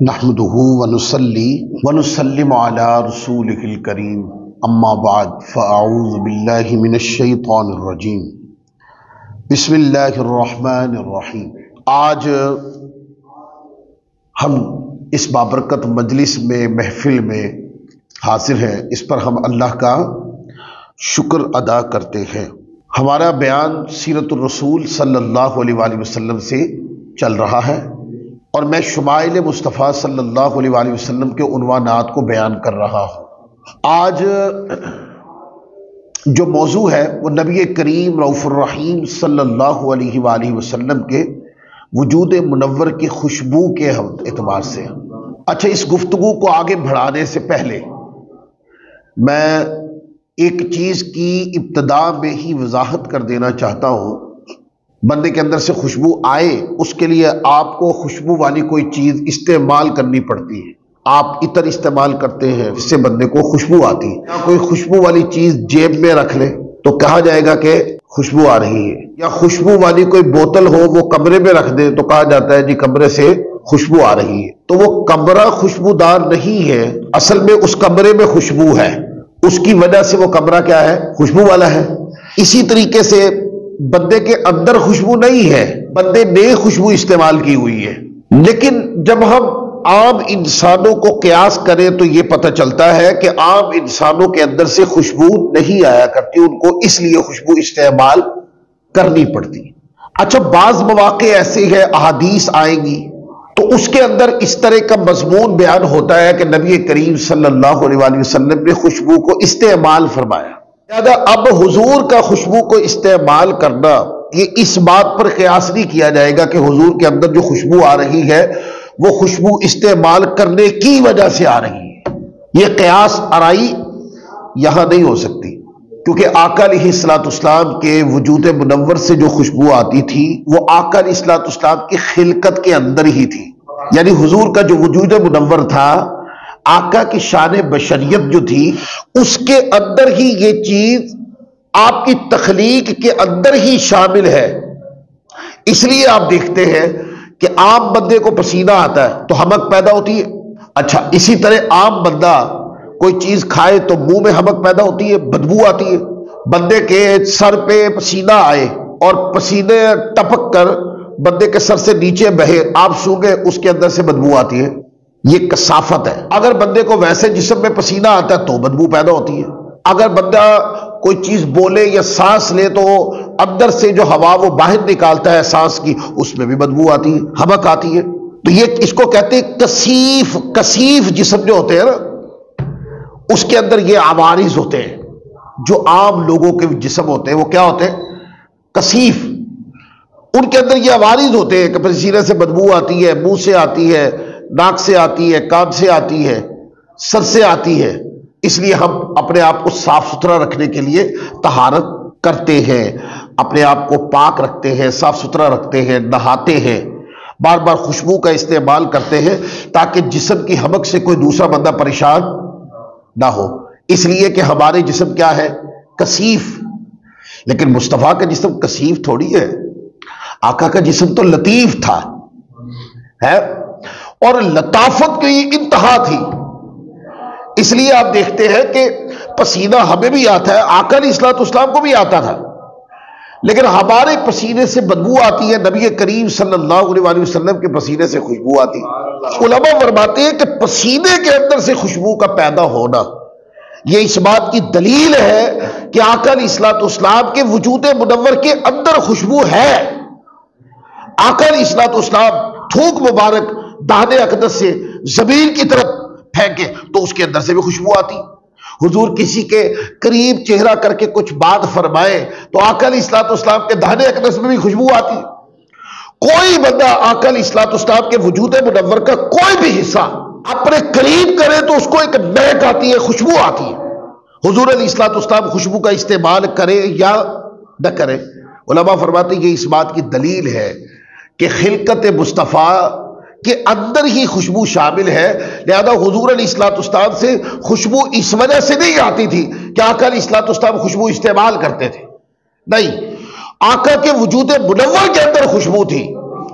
نحمدہ ونصلی ونسلم علی رسولہ الکریم اما بعد فاعوذ باللہ من الشیطان الرجیم بسم اللہ الرحمن الرحیم۔ آج ہم اس بابرکت مجلس میں محفل میں حاضر ہیں، اس پر ہم اللہ کا شکر ادا کرتے ہیں۔ ہمارا بیان سیرت الرسول صلی اللہ علیہ وآلہ وسلم سے چل رہا ہے اور میں شمائل مصطفیٰ صلی اللہ علیہ وآلہ وسلم کے عنوانات کو بیان کر رہا ہوں۔ آج جو موضوع ہے وہ نبی کریم رؤوف الرحیم صلی اللہ علیہ وآلہ وسلم کے وجود منور کی خوشبو کے اعتبار سے۔ اچھا، اس گفتگو کو آگے بڑھانے سے پہلے میں ایک چیز کی ابتدا میں ہی وضاحت کر دینا چاہتا ہوں۔ بندے کے اندر سے خوشبو آئے، اس کے لیے آپ کو خوشبو والی کوئی چیز استعمال کرنی پڑتی ہے۔ آپ عطر استعمال کرتے ہیں، اس سے بندے کو خوشبو آتی ہے۔ یا کوئی خوشبو والی چیز جیب میں رکھ لے تو کہا جائے گا کہ خوشبو آ رہی ہے، یا خوشبو والی کوئی بوتل ہو وہ کمرے میں رکھ دے تو کہا جاتا ہے جی کمرے سے خوشبو آ رہی ہے۔ تو وہ کمرہ خوشبودار نہیں ہے، اصل میں اس کمرے میں خوشبو ہے، اس کی وجہ سے وہ کمرہ کیا ہے؟ خوشبو والا ہے۔ اسی طریقے سے بندے کے اندر خوشبو نہیں ہے، بندے نے خوشبو استعمال کی ہوئی ہے۔ لیکن جب ہم عام انسانوں کو قیاس کریں تو یہ پتہ چلتا ہے کہ عام انسانوں کے اندر سے خوشبو نہیں آیا کرتی، ان کو اس لیے خوشبو استعمال کرنی پڑتی۔ اچھا، بعض مواقع ایسے ہیں، احادیث آئیں گی تو اس کے اندر اس طرح کا مضمون بیان ہوتا ہے کہ نبی کریم صلی اللہ علیہ وآلہ وسلم نے خوشبو کو استعمال فرمایا۔ لہذا اب حضور کا خوشبو کو استعمال کرنا، یہ اس بات پر قیاس نہیں کیا جائے گا کہ حضور کے اندر جو خوشبو آ رہی ہے وہ خوشبو استعمال کرنے کی وجہ سے آ رہی ہے۔ یہ قیاس آرائی یہاں نہیں ہو سکتی، کیونکہ آقا علیہ الصلوۃ والسلام کے وجود منور سے جو خوشبو آتی تھی وہ آقا علیہ الصلوۃ والسلام کی خلقت کے اندر ہی تھی۔ یعنی حضور کا جو وجود منور تھا، آقا کی شان بشریت جو تھی، اس کے اندر ہی یہ چیز آپ کی تخلیق کے اندر ہی شامل ہے۔ اس لیے آپ دیکھتے ہیں کہ عام بندے کو پسینہ آتا ہے تو حمک پیدا ہوتی ہے۔ اچھا، اسی طرح عام بندہ کوئی چیز کھائے تو منہ میں حمک پیدا ہوتی ہے، بدبو آتی ہے۔ بندے کے سر پہ پسینہ آئے اور پسینے ٹپک کر بندے کے سر سے نیچے بہے، آپ سونگے، اس کے اندر سے بدبو آتی ہے۔ یہ کثافت ہے۔ اگر بندے کو ویسے جسم میں پسینہ آتا ہے تو بدبو پیدا ہوتی ہے۔ اگر بندہ کوئی چیز بولے یا سانس لے تو اندر سے جو ہوا وہ باہر نکالتا ہے سانس کی، اس میں بھی بدبو آتی ہے، حمک آتی ہے۔ تو یہ اس کو کہتے ہیں کثیف جسم جو ہوتے ہیں نا، اس کے اندر یہ عوارض ہوتے ہیں۔ جو عام لوگوں کے جسم ہوتے ہیں وہ کیا ہوتے ہیں؟ کثیف۔ ان کے اندر یہ عوارض ہوتے ہیں کہ پسینے سے بدبو آتی ہے، منہ سے آتی ہے، ناک سے آتی ہے، کان سے آتی ہے، سر سے آتی ہے۔ اس لیے ہم اپنے آپ کو صاف ستھرا رکھنے کے لیے طہارت کرتے ہیں، اپنے آپ کو پاک رکھتے ہیں، صاف ستھرا رکھتے ہیں، نہاتے ہیں، بار بار خوشبو کا استعمال کرتے ہیں تاکہ جسم کی حمک سے کوئی دوسرا بندہ پریشان نہ ہو۔ اس لیے کہ ہمارے جسم کیا ہے؟ کثیف۔ لیکن مصطفیٰ کا جسم کثیف تھوڑی ہے، آقا کا جسم تو لطیف تھا ہے، اور لطافت کی انتہا تھی۔ اس لیے آپ دیکھتے ہیں کہ پسینہ ہمیں بھی آتا ہے، آقا علیہ الصلوۃ والسلام کو بھی آتا تھا، لیکن ہمارے پسینے سے بدبو آتی ہے، نبی کریم صلی اللہ علیہ وآلہ وسلم کے پسینے سے خوشبو آتی ہے۔ علماء فرماتے ہیں کہ پسینے کے اندر سے خوشبو کا پیدا ہونا یہ اس بات کی دلیل ہے کہ آقا علیہ الصلوۃ والسلام کے وجود منور کے اندر خوشبو ہے۔ آقا علیہ الصلوۃ والسلام تھوک مبارک دہن اقدس سے زمین کی طرف پھینکے تو اس کے اندر سے بھی خوشبو آتی۔ حضور کسی کے قریب چہرہ کر کے کچھ بات فرمائے تو آقا علیہ الصلوۃ والسلام کے دہن اقدس میں بھی خوشبو آتی۔ کوئی بندہ آقا علیہ الصلوۃ والسلام کے وجود منور کا کوئی بھی حصہ اپنے قریب کرے تو اس کو ایک مہک آتی ہے، خوشبو آتی ہے۔ حضور علیہ الصلوۃ والسلام خوشبو کا استعمال کرے یا نہ کرے، علماء فرماتے ہیں یہ اس بات کی دلیل ہے کہ خلقت مصطفیٰ کے اندر ہی خوشبو شامل ہے۔ لہذا حضور علیہ الصلوۃ والسلام سے خوشبو اس وجہ سے نہیں آتی تھی کہ آقا علیہ الصلوۃ والسلام خوشبو استعمال کرتے تھے، نہیں، آقا کے وجود منور کے اندر خوشبو تھی۔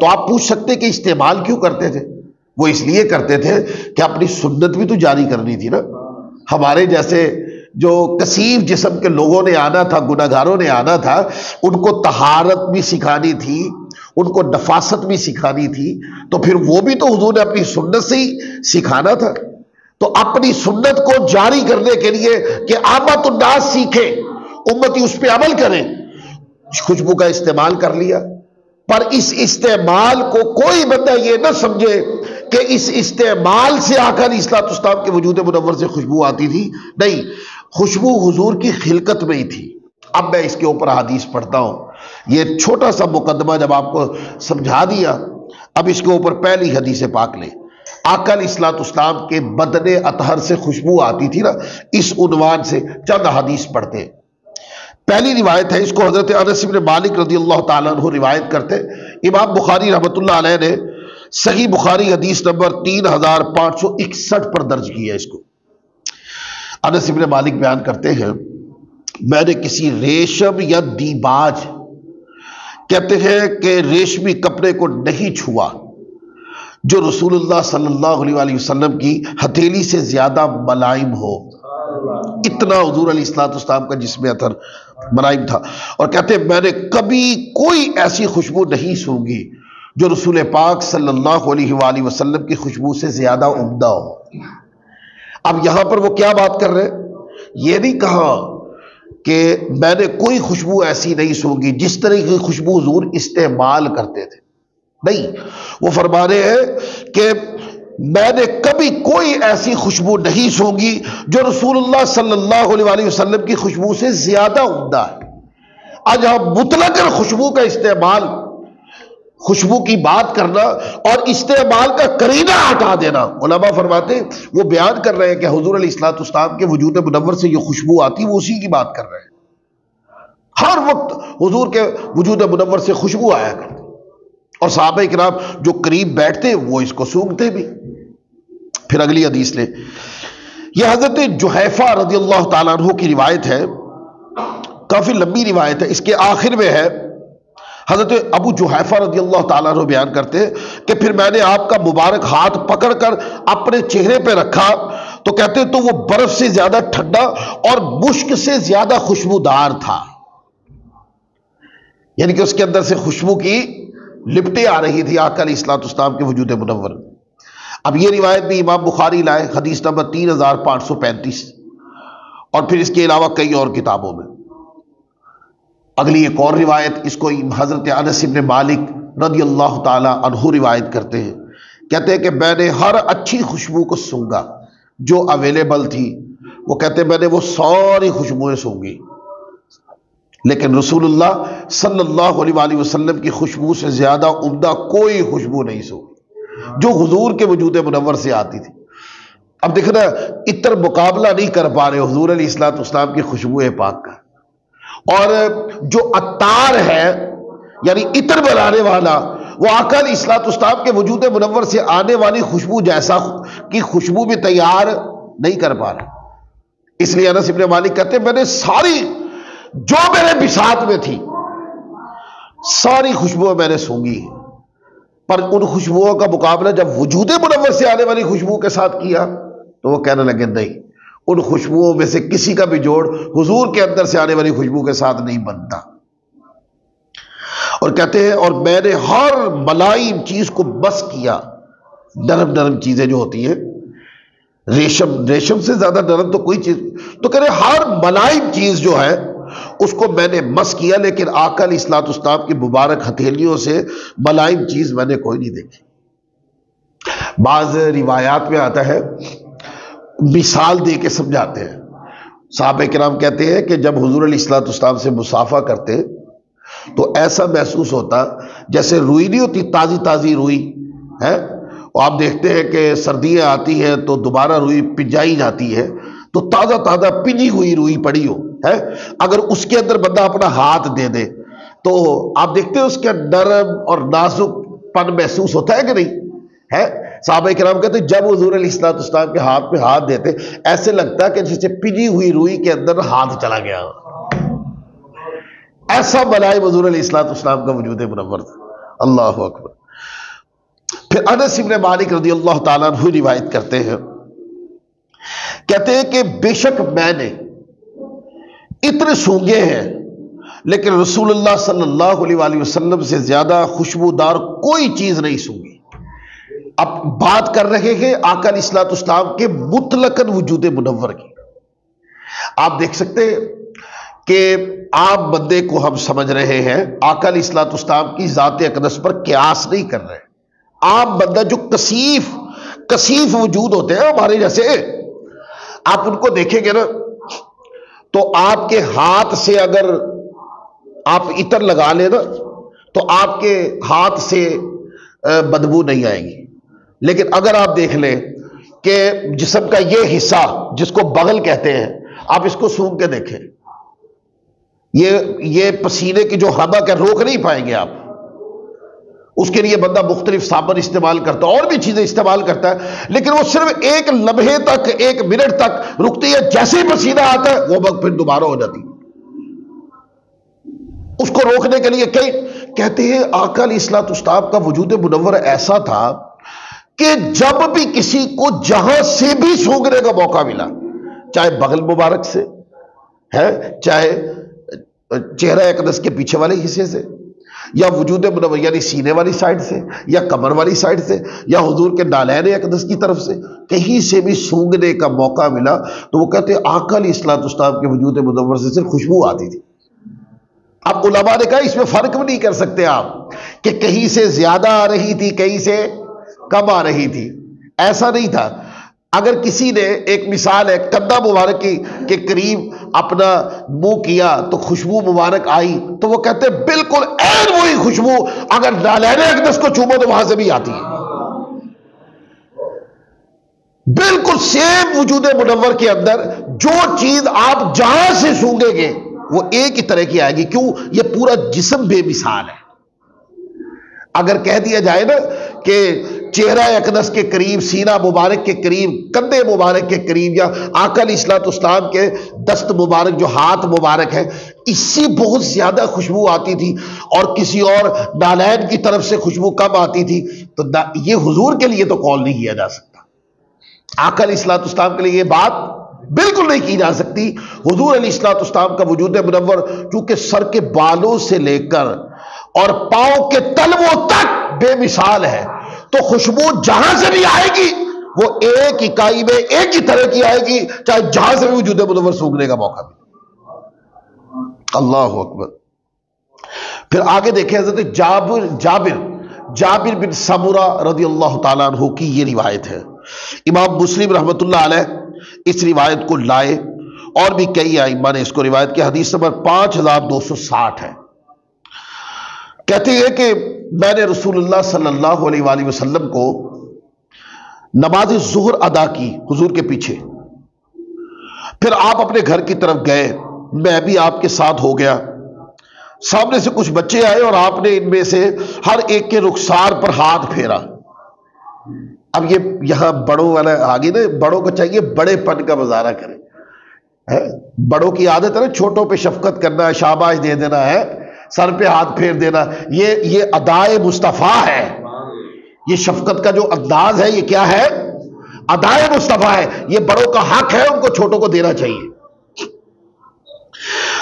تو آپ پوچھ سکتے کہ استعمال کیوں کرتے تھے؟ وہ اس لیے کرتے تھے کہ اپنی سنت بھی تو جاری کرنی تھی نا. ہمارے جیسے جو کثیف جسم کے لوگوں نے آنا تھا، گناہگاروں نے آنا تھا، ان کو طہارت بھی سکھانی تھی، ان کو نفاست بھی سکھانی تھی، تو پھر وہ بھی تو حضور نے اپنی سنت سے ہی سکھانا تھا. تو اپنی سنت کو جاری کرنے کے لیے کہ عامت الناس سیکھیں، امتی اس پہ عمل کریں، خوشبو کا استعمال کر لیا. پر اس استعمال کو کوئی بندہ یہ نہ سمجھے کہ اس استعمال سے آقا علیہ الصلوۃ والسلام کے وجود منور سے خوشبو آتی تھی. نہیں، خوشبو حضور کی خلقت میں ہی تھی. اب میں اس کے اوپر حدیث پڑھتا ہوں. یہ چھوٹا سا مقدمہ جب آپ کو سمجھا دیا، اب اس کے اوپر پہلی حدیث پاک لیں. آقا علیہ الصلوۃ والسلام کے بدن اطہر سے خوشبو آتی تھی نا، اس عنوان سے چند حدیث پڑھتے ہیں. پہلی روایت ہے، اس کو حضرت انس بن مالک رضی اللہ تعالیٰ عنہ روایت کرتے. امام بخاری رحمۃ اللہ علیہ نے صحیح بخاری حدیث نمبر 3561 پر درج کیا ہے اس کو. انس بن مالک بیان کرتے ہیں، میں نے کسی ریشم یا دیباج، کہتے ہیں کہ ریشمی کپڑے کو نہیں چھوا جو رسول اللہ صلی اللہ علیہ وآلہ وسلم کی ہتھیلی سے زیادہ ملائم ہو. اتنا حضور علیہ الصلوۃ والسلام کا جسم اطہر ملائم تھا. اور کہتے ہیں میں نے کبھی کوئی ایسی خوشبو نہیں سونگھی جو رسول پاک صلی اللہ علیہ وآلہ وسلم کی خوشبو سے زیادہ عمدہ ہو. اب یہاں پر وہ کیا بات کر رہے ہیں؟ یہ نہیں کہا کہ میں نے کوئی خوشبو ایسی نہیں سونگھی جس طرح کی خوشبو حضور استعمال کرتے تھے. نہیں، وہ فرما رہے ہیں کہ میں نے کبھی کوئی ایسی خوشبو نہیں سونگھی جو رسول اللہ صلی اللہ علیہ وآلہ وسلم کی خوشبو سے زیادہ عمدہ ہے. آج ہم مطلق خوشبو کا استعمال، خوشبو کی بات کرنا اور استعمال کا قرینہ ہٹا دینا، علماء فرماتے ہیں وہ بیان کر رہے ہیں کہ حضور علیہ الصلوۃ والسلام کے وجود منور سے یہ خوشبو آتی، وہ اسی کی بات کر رہے ہیں. ہر وقت حضور کے وجود منور سے خوشبو آیا کرتی، اور صحابہ کرام جو قریب بیٹھتے وہ اس کو سونگھتے بھی. پھر اگلی حدیث لیں. یہ حضرت جحیفہ رضی اللہ تعالیٰ عنہ کی روایت ہے، کافی لمبی روایت ہے. اس کے آخر میں ہے حضرت ابو جحیفہ رضی اللہ تعالیٰ عنہ بیان کرتے ہیں کہ پھر میں نے آپ کا مبارک ہاتھ پکڑ کر اپنے چہرے پہ رکھا تو کہتے تو وہ برف سے زیادہ ٹھنڈا اور مشک سے زیادہ خوشبودار تھا. یعنی کہ اس کے اندر سے خوشبو کی لپٹیں آ رہی تھی آقا علیہ الصلوۃ والسلام کے وجود منور. اب یہ روایت بھی امام بخاری لائے حدیث نمبر 3535، اور پھر اس کے علاوہ کئی اور کتابوں میں. اگلی ایک اور روایت، اس کو حضرت انس بن مالک رضی اللہ تعالی عنہ روایت کرتے ہیں. کہتے ہیں کہ میں نے ہر اچھی خوشبو کو سونگا جو اویلیبل تھی. وہ کہتے ہیں میں نے وہ ساری خوشبوئیں سونگی، لیکن رسول اللہ صلی اللہ علیہ وآلہ وسلم کی خوشبو سے زیادہ عمدہ کوئی خوشبو نہیں سونگی جو حضور کے وجود منور سے آتی تھی. اب دیکھنا، عطر مقابلہ نہیں کر پا رہے حضور علیہ الصلوۃ والسلام کی خوشبو پاک کا. اور جو عطار ہے یعنی عطر بنانے والا، وہ آقا علیہ الصلوۃ والسلام کے وجود منور سے آنے والی خوشبو جیسا کی خوشبو بھی تیار نہیں کر پا رہا. اس لیے انس بن مالک کہتے ہیں میں نے ساری جو میرے بساط میں تھی ساری خوشبوئیں میں نے سونگی، پر ان خوشبوؤں کا مقابلہ جب وجود منور سے آنے والی خوشبو کے ساتھ کیا تو وہ کہنے لگے نہیں، ان خوشبوؤں میں سے کسی کا بھی جوڑ حضور کے اندر سے آنے والی خوشبو کے ساتھ نہیں بنتا. اور کہتے ہیں اور میں نے ہر ملائم چیز کو بس کیا. نرم نرم چیزیں جو ہوتی ہیں، ریشم سے زیادہ نرم تو کوئی چیز، تو کہہ رہے ہر ملائم چیز جو ہے اس کو میں نے مس کیا، لیکن آقا علیہ الصلوۃ والسلام کی مبارک ہتھیلیوں سے ملائم چیز میں نے کوئی نہیں دیکھی. بعض روایات میں آتا ہے، مثال دے کے سمجھاتے ہیں. صحابہ کرام کہتے ہیں کہ جب حضور علیہ الصلوۃ والسلام سے مصافحہ کرتے تو ایسا محسوس ہوتا جیسے روئی نہیں ہوتی، تازی تازی روئی ہے. اور آپ دیکھتے ہیں کہ سردیاں آتی ہیں تو دوبارہ روئی پجائی جاتی ہے، تو تازہ تازہ پجی ہوئی روئی پڑی ہو ہے، اگر اس کے اندر بندہ اپنا ہاتھ دے دے تو آپ دیکھتے ہیں اس کا نرم اور نازک پن محسوس ہوتا ہے کہ نہیں ہے. صحابہ کرام کہتے ہیں جب حضور علیہ الصلوۃ والسلام کے ہاتھ پہ ہاتھ دیتے ایسے لگتا کہ جیسے پجی ہوئی روئی کے اندر ہاتھ چلا گیا. ایسا ملائم حضور علیہ الصلوۃ والسلام کا وجود منور تھا. اللہ اکبر. پھر انس بن مالک رضی اللہ تعالیٰ عنہ روایت کرتے ہیں، کہتے ہیں کہ بے شک میں نے اتنے سونگے ہیں لیکن رسول اللہ صلی اللہ علیہ وآلہ وسلم سے زیادہ خوشبودار کوئی چیز نہیں سونگی۔ اب بات کر رہے ہیں آقا علیہ الصلوۃ والسلام کے مطلقاً وجود منور کی۔ آپ دیکھ سکتے ہیں کہ عام بندے کو ہم سمجھ رہے ہیں، آقا علیہ الصلوۃ والسلام کی ذات اقدس پر قیاس نہیں کر رہے۔ عام بندہ جو کثیف وجود ہوتے ہیں ہمارے جیسے، آپ ان کو دیکھیں گے نا تو آپ کے ہاتھ سے اگر آپ عطر لگا لیں نا تو آپ کے ہاتھ سے بدبو نہیں آئے گی، لیکن اگر آپ دیکھ لیں کہ جسم کا یہ حصہ جس کو بغل کہتے ہیں، آپ اس کو سونگھ کے دیکھیں، یہ پسینے کی جو حرکت ہے روک نہیں پائیں گے آپ۔ اس کے لیے بندہ مختلف صابن استعمال کرتا ہے اور بھی چیزیں استعمال کرتا ہے، لیکن وہ صرف ایک لمحے تک، ایک منٹ تک رکتی ہے، جیسے ہی پسینہ آتا ہے وہ وقت پھر دوبارہ ہو جاتی ہے۔ اس کو روکنے کے لیے کہتے ہیں آقا علیہ الصلوۃ والسلام کا وجود منور ایسا تھا کہ جب بھی کسی کو جہاں سے بھی سونگنے کا موقع ملا، چاہے بغل مبارک سے ہے، چاہے چہرہ اقدس کے پیچھے والے حصے سے، یا وجود منور یعنی سینے والی سائڈ سے، یا کمر والی سائڈ سے، یا حضور کے نالین اقدس کی طرف سے، کہیں سے بھی سونگنے کا موقع ملا تو وہ کہتے ہیں آقا علیہ الصلوۃ والسلام کے وجود منور سے صرف خوشبو آتی تھی۔ اب علماء نے کہا اس میں فرق بھی نہیں کر سکتے آپ کہ کہیں سے زیادہ آ رہی تھی کہیں سے کم آ رہی تھی، ایسا نہیں تھا۔ اگر کسی نے ایک مثال ہے کندھا مبارک کے قریب اپنا منہ کیا تو خوشبو مبارک آئی تو وہ کہتے ہیں بالکل عین وہی خوشبو اگر نالین اقدس کو چومو تو وہاں سے بھی آتی ہے، بالکل سیم وجود منور کے اندر جو چیز آپ جہاں سے سونگیں گے وہ ایک ہی طرح کی آئے گی۔ کیوں؟ یہ پورا جسم بے مثال ہے۔ اگر کہہ دیا جائے نا کہ چہرہ اقدس کے قریب، سینہ مبارک کے قریب، کندھے مبارک کے قریب، یا آقا علیہ الصلوۃ والسلام کے دست مبارک جو ہاتھ مبارک ہے اس سے بہت زیادہ خوشبو آتی تھی اور کسی اور نالین کی طرف سے خوشبو کم آتی تھی، تو یہ حضور کے لیے تو قول نہیں کیا جا سکتا۔ آقا علیہ الصلوۃ والسلام کے لیے یہ بات بالکل نہیں کی جا سکتی۔ حضور علیہ الصلوۃ والسلام کا وجود منور چونکہ سر کے بالوں سے لے کر اور پاؤں کے تلووں تک بے مثال ہے، تو خوشبو جہاں سے بھی آئے گی وہ ایک اکائی میں ایک ہی طرح کی آئے گی، چاہے جہاں سے بھی وجود منور سونگنے کا موقع ملے۔ اللہ اکبر۔ پھر آگے دیکھیں حضرت جابر بن سمرہ رضی اللہ تعالیٰ عنہ کی یہ روایت ہے، امام مسلم رحمۃ اللہ علیہ اس روایت کو لائے اور بھی کئی ائمہ نے اس کو روایت کی، حدیث نمبر 5260 ہے۔ کہتے ہیں کہ میں نے رسول اللہ صلی اللہ علیہ وآلہ وسلم کو نماز ظہر ادا کی حضور کے پیچھے، پھر آپ اپنے گھر کی طرف گئے، میں بھی آپ کے ساتھ ہو گیا۔ سامنے سے کچھ بچے آئے اور آپ نے ان میں سے ہر ایک کے رخسار پر ہاتھ پھیرا۔ اب یہ یہاں بڑوں والا آگے نا، بڑوں کو چاہیے بڑے پن کا مظاہرہ کرے، بڑوں کی عادت ہے نا چھوٹوں پہ شفقت کرنا ہے، شاباش دے دینا ہے، سر پہ ہاتھ پھیر دینا، یہ ادائے مصطفیٰ ہے۔ یہ شفقت کا جو انداز ہے یہ کیا ہے؟ ادائے مصطفیٰ ہے۔ یہ بڑوں کا حق ہے، ان کو چھوٹوں کو دینا چاہیے۔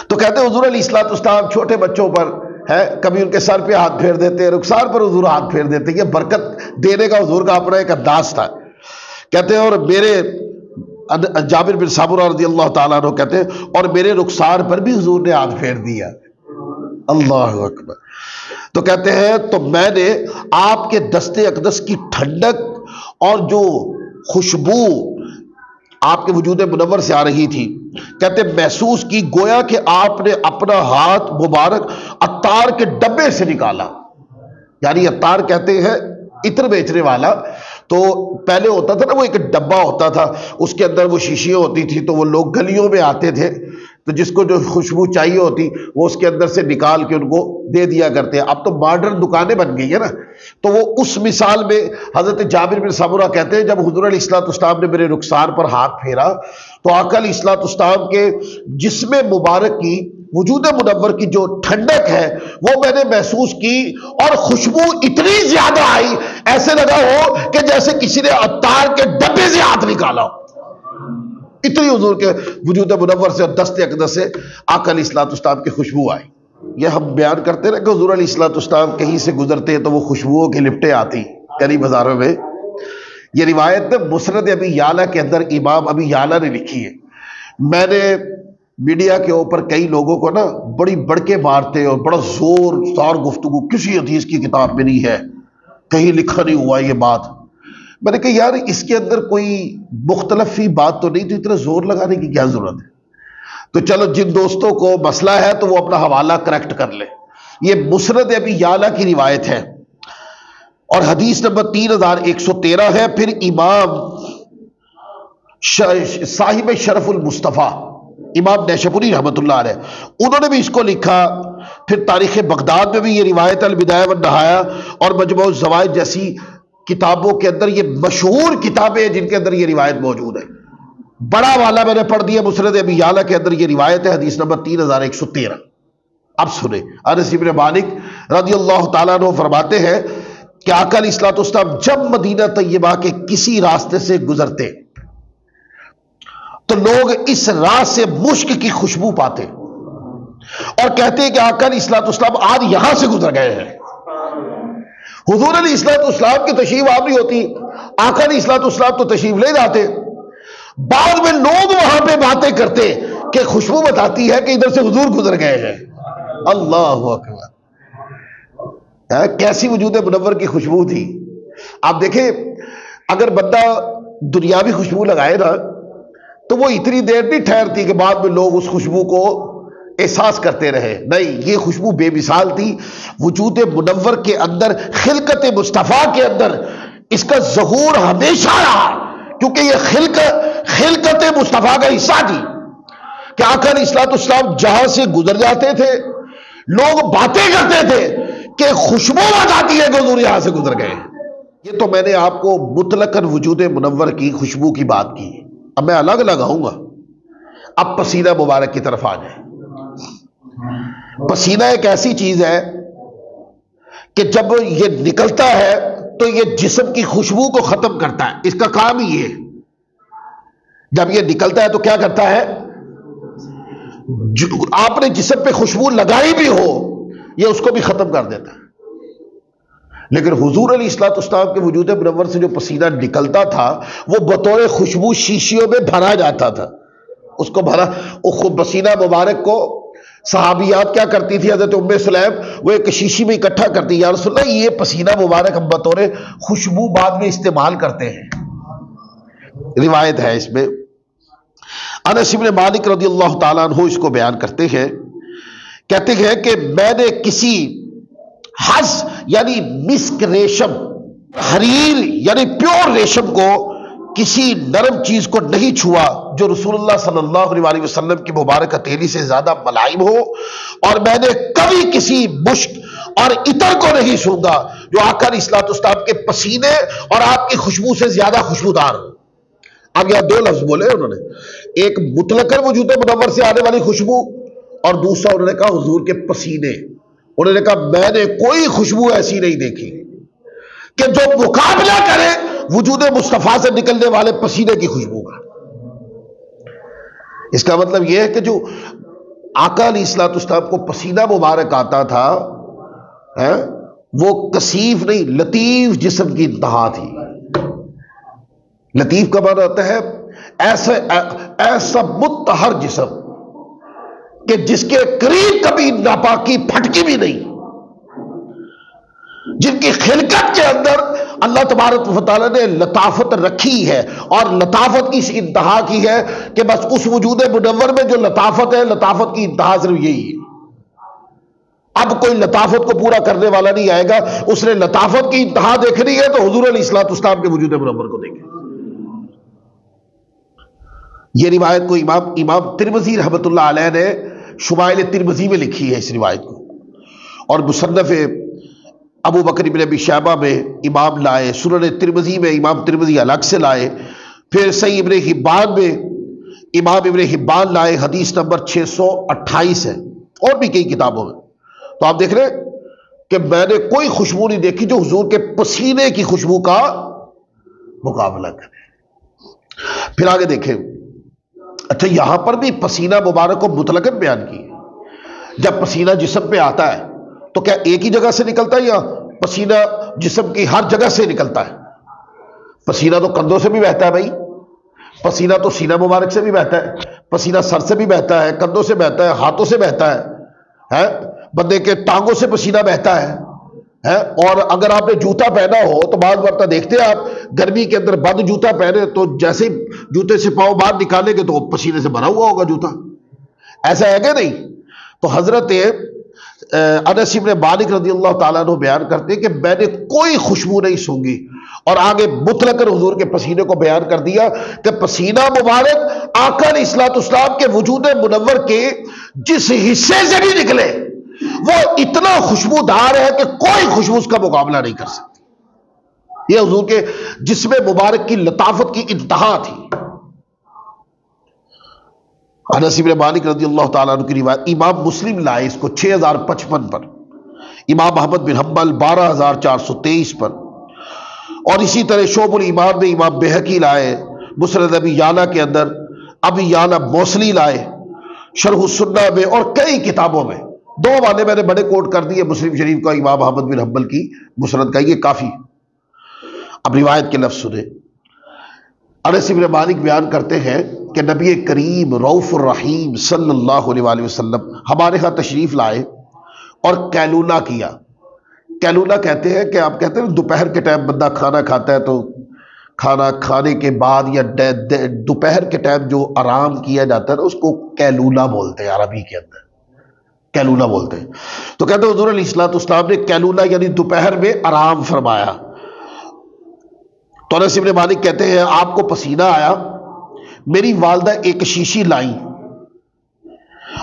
تو کہتے ہیں حضور علیہ الصلوۃ والسلام چھوٹے بچوں پر ہے کبھی ان کے سر پہ ہاتھ پھیر دیتے، رخسار پر حضور ہاتھ پھیر دیتے، یہ برکت دینے کا حضور کا اپنا ایک انداز تھا۔ کہتے ہیں اور میرے جابر بن سمرہ رضی اللہ تعالیٰ عنہ کہتے ہیں اور میرے رخسار پر بھی حضور نے ہاتھ پھیر دیا۔ اللہ اکبر۔ تو کہتے ہیں تو میں نے آپ کے دست اقدس کی ٹھنڈک اور جو خوشبو آپ کے وجود منور سے آ رہی تھی، کہتے محسوس کی گویا کہ آپ نے اپنا ہاتھ مبارک عطار کے ڈبے سے نکالا۔ یعنی عطار کہتے ہیں عطر بیچنے والا، تو پہلے ہوتا تھا نا وہ ایک ڈبہ ہوتا تھا، اس کے اندر وہ شیشیاں ہوتی تھی، تو وہ لوگ گلیوں میں آتے تھے تو جس کو جو خوشبو چاہیے ہوتی وہ اس کے اندر سے نکال کے ان کو دے دیا کرتے ہیں۔ اب تو ماڈرن دکانیں بن گئی ہیں نا، تو وہ اس مثال میں حضرت جابر بن سمرہ کہتے ہیں جب حضور علیہ الصلوۃ والسلام نے میرے رخسار پر ہاتھ پھیرا تو آقا علیہ الصلوۃ والسلام کے جسم مبارک کی وجود منور کی جو ٹھنڈک ہے وہ میں نے محسوس کی، اور خوشبو اتنی زیادہ آئی، ایسے لگا ہو کہ جیسے کسی نے عطار کے ڈبے سے ہاتھ نکالا ہو، اتنی حضور کے وجود منور سے اور دست اقدس سے آقا علیہ الصلوۃ والسلام کی خوشبو آئی۔ یہ ہم بیان کرتے رہے کہ حضور علیہ الصلوۃ والسلام کہیں سے گزرتے ہیں تو وہ خوشبوؤں کی لپٹیں آتی گلی بازاروں میں۔ یہ روایت مسند ابی یعلا کے اندر امام ابی یعلا نے لکھی ہے۔ میں نے میڈیا کے اوپر کئی لوگوں کو نا بڑی بڑکے مارتے اور بڑا زور دار گفتگو، کسی حدیث کی کتاب میں نہیں ہے، کہیں لکھا نہیں ہوا یہ بات۔ میں نے کہا یار اس کے اندر کوئی مختلف ہی بات تو نہیں، تو اتنا زور لگانے کی کیا ضرورت ہے؟ تو چلو جن دوستوں کو مسئلہ ہے تو وہ اپنا حوالہ کریکٹ کر لے۔ یہ مسند ابی یعلا کی روایت ہے اور حدیث نمبر 3113 ہے۔ پھر امام صاحب شرف المصطفیٰ امام نیشابوری رحمۃ اللہ علیہ انہوں نے بھی اس کو لکھا۔ پھر تاریخ بغداد میں بھی یہ روایت البدایہ والنہایہ اور مجموع الزوائد جیسی کتابوں کے اندر، یہ مشہور کتابیں ہیں جن کے اندر یہ روایت موجود ہے۔ بڑا والا میں نے پڑھ دیا مسند ابی یعلا کے اندر یہ روایت ہے، حدیث نمبر 3113۔ اب سنیں، انس بن مالک رضی اللہ تعالیٰ عنہ فرماتے ہیں کہ آقا علیہ الصلوۃ والسلام جب مدینہ طیبہ کے کسی راستے سے گزرتے تو لوگ اس راہ سے مشک کی خوشبو پاتے اور کہتے ہیں کہ آقا علیہ الصلوۃ والسلام آج یہاں سے گزر گئے ہیں۔ حضور علیہ الصلوۃ والسلام کی تشریف آوری ہوتی، آقا علیہ الصلوۃ والسلام تو تشریف لے جاتے، بعد میں لوگ وہاں پہ باتیں کرتے کہ خوشبو بتاتی ہے کہ ادھر سے حضور گزر گئے ہیں۔ اللہ اکبر، کیسی وجود منور کی خوشبو تھی۔ آپ دیکھیں اگر بندہ دنیاوی خوشبو لگائے نا تو وہ اتنی دیر نہیں ٹھہرتی کہ بعد میں لوگ اس خوشبو کو احساس کرتے رہے، نہیں، یہ خوشبو بے مثال تھی۔ وجود منور کے اندر، خلقت مصطفیٰ کے اندر اس کا ظہور ہمیشہ رہا، کیونکہ یہ خلقت مصطفیٰ کا حصہ تھی کہ آقا علیہ الصلوۃ والسلام جہاں سے گزر جاتے تھے لوگ باتیں کرتے تھے کہ خوشبو بتاتی ہے کہ حضور یہاں سے گزر گئے۔ یہ تو میں نے آپ کو مطلقاً وجود منور کی خوشبو کی بات کی، اب میں الگ لگاؤں گا۔ اب پسینہ مبارک کی طرف آ جائیں۔ پسینہ ایک ایسی چیز ہے کہ جب یہ نکلتا ہے تو یہ جسم کی خوشبو کو ختم کرتا ہے، اس کا کام ہی یہ ہے۔ جب یہ نکلتا ہے تو کیا کرتا ہے؟ آپ نے جسم پہ خوشبو لگائی بھی ہو یہ اس کو بھی ختم کر دیتا ہے۔ لیکن حضور علیہ الصلوۃ والسلام کے وجود منور سے جو پسینہ نکلتا تھا وہ بطور خوشبو شیشیوں میں بھرا جاتا تھا، اس کو بھرا، پسینہ مبارک کو صحابیات کیا کرتی تھی، حضرت ام سلیم وہ ایک شیشی میں اکٹھا کرتی، یا رسول اللہ یہ پسینہ مبارک ہم بطور خوشبو بعد میں استعمال کرتے ہیں۔ روایت ہے اس میں، انس بن مالک رضی اللہ تعالیٰ عنہ اس کو بیان کرتے ہیں، کہتے ہیں کہ میں نے کسی حز یعنی مسک ریشم، حریر یعنی پیور ریشم کو، کسی نرم چیز کو نہیں چھوا جو رسول اللہ صلی اللہ علیہ وسلم کی مبارک ہتھیلی سے زیادہ ملائم ہو، اور میں نے کبھی کسی مشک اور عطر کو نہیں سونگا جو آقا علیہ الصلوۃ والسلام کے پسینے اور آپ کی خوشبو سے زیادہ خوشبودار ہو۔ اب یہاں دو لفظ بولے انہوں نے، ایک مطلقاً وجود منور سے آنے والی خوشبو اور دوسرا انہوں نے کہا حضور کے پسینے۔ انہوں نے کہا میں نے کوئی خوشبو ایسی نہیں دیکھی کہ جو مقابلہ کرے وجود مصطفیٰ سے نکلنے والے پسینے کی خوشبو کا۔ اس کا مطلب یہ ہے کہ جو آقا علیہ الصلوۃ والسلام کو پسینہ مبارک آتا تھا وہ کثیف نہیں، لطیف جسم کی انتہا تھی۔ لطیف کا معنی ہوتا ہے ایسا مطہر جسم کہ جس کے قریب کبھی ناپاکی پھٹکی بھی نہیں، جن کی خلقت کے اندر اللہ تبارک و تعالیٰ نے لطافت رکھی ہے، اور لطافت کی اس انتہا کی ہے کہ بس اس وجود منور میں جو لطافت ہے، لطافت کی انتہا صرف یہی ہے۔ اب کوئی لطافت کو پورا کرنے والا نہیں آئے گا، اس نے لطافت کی انتہا دیکھنی ہے تو حضور علیہ الصلوۃ والسلام کے وجود منور کو دیکھیں۔ یہ روایت کو امام ترمذی رحمۃ اللہ علیہ نے شمائل ترمذی میں لکھی ہے اس روایت کو، اور مصنف ابو بکر بن ابی شیبہ میں امام لائے، سنن ترمذی میں امام ترمذی الگ سے لائے، پھر صحیح ابن حبان میں امام ابن حبان لائے، حدیث نمبر 628 ہے۔ اور بھی کئی کتابوں میں. تو آپ دیکھ رہے ہیں کہ میں نے کوئی خوشبو نہیں دیکھی جو حضور کے پسینے کی خوشبو کا مقابلہ کرے. پھر آگے دیکھیں. اچھا یہاں پر بھی پسینہ مبارک کو مطلقاً بیان کی. جب پسینہ جسم پہ آتا ہے تو کیا ایک ہی جگہ سے نکلتا ہے یا پسینہ جسم کی ہر جگہ سے نکلتا ہے؟ پسینہ تو کندھوں سے بھی بہتا ہے بھائی، پسینہ تو سینہ مبارک سے بھی بہتا ہے، پسینہ سر سے بھی بہتا ہے، کندھوں سے بہتا ہے، ہاتھوں سے بہتا ہے، بندے کے ٹانگوں سے پسینہ بہتا ہے. اور اگر آپ نے جوتا پہنا ہو تو بعض مرتبہ دیکھتے ہیں آپ گرمی کے اندر بند جوتا پہنے تو جیسے جوتے سے پاؤں باہر نکالیں گے تو پسینے سے بھرا ہوا ہوگا جوتا. ایسا ہے کہ نہیں؟ تو حضرت انس بن مالک رضی اللہ تعالیٰ عنہ بیان کرتے ہیں کہ میں نے کوئی خوشبو نہیں سونگھی، اور آگے مطلقاً حضور کے پسینے کو بیان کر دیا کہ پسینہ مبارک آقا علیہ الصلوۃ والسلام کے وجود منور کے جس حصے سے بھی نکلے وہ اتنا خوشبودار ہے کہ کوئی خوشبو اس کا مقابلہ نہیں کر سکتی. یہ حضور کے جسم مبارک کی لطافت کی انتہا تھی. انس بن مالک رضی اللہ تعالیٰ عنہ کی روایت امام مسلم لائے اس کو 6055 پر، امام احمد بن حنبل 12423 پر، اور اسی طرح شعب الایمان میں امام بہقی لائے، مسند ابی یعلا کے اندر ابی یعلا موصلی لائے، شرح السنہ میں، اور کئی کتابوں میں. 2 حوالے میں نے بڑے کوٹ کر دیے، مسلم شریف کا، امام احمد بن حنبل کی مسند کا، یہ کافی. اب روایت کے لفظ سنیں. انس بن مالک بیان کرتے ہیں کہ نبی کریم رؤوف الرحیم صلی اللہ علیہ وآلہ وسلم ہمارے ہاں تشریف لائے اور کیلولا کیا. کیلولا کہتے ہیں کہ آپ کہتے ہیں دوپہر کے ٹائم بندہ کھانا کھاتا ہے تو کھانا کھانے کے بعد یا دوپہر کے ٹائم جو آرام کیا جاتا ہے نا اس کو کیلولا بولتے ہیں، عربی کے اندر کیلولا بولتے ہیں. تو کہتے ہیں حضور علیہ الصلوۃ والسلام نے کیلولا یعنی دوپہر میں آرام فرمایا. تو انس بن مالک کہتے ہیں آپ کو پسینہ آیا، میری والدہ ایک شیشی لائیں